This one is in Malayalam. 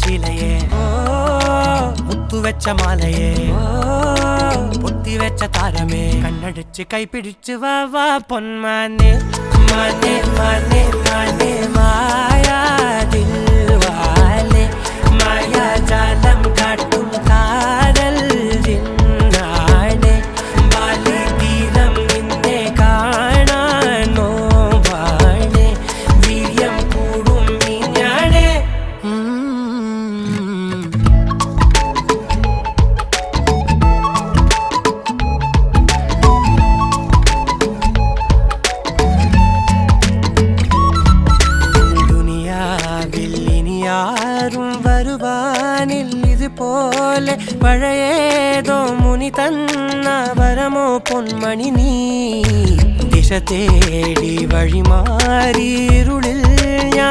ശീലയെ മുത്തുവെച്ച മാലയെ പൊത്തിവെച്ച താരമേ കണ്ണടിച്ച് കൈപിടിച്ച് വാ വാ പൊന്മാനെ മാനെ മാനെ മാനെ മായാ ദിൽവാലെ മായാ ജാലം കാട്ടും കാതൽ ജിന്നാനെ ബാലി തീരം നിന്നെ കാണാൻ നോവാനെ വീര്യം കൂടും മിഞ്ഞാനെ ും വരുവാനിൽ ഇതുപോലെ പഴയേതോ മുനി തന്ന വരമോ പൊന്മണി നീ ദിശ തേടി വഴിമാറിയിരുളിൽ ഞാൻ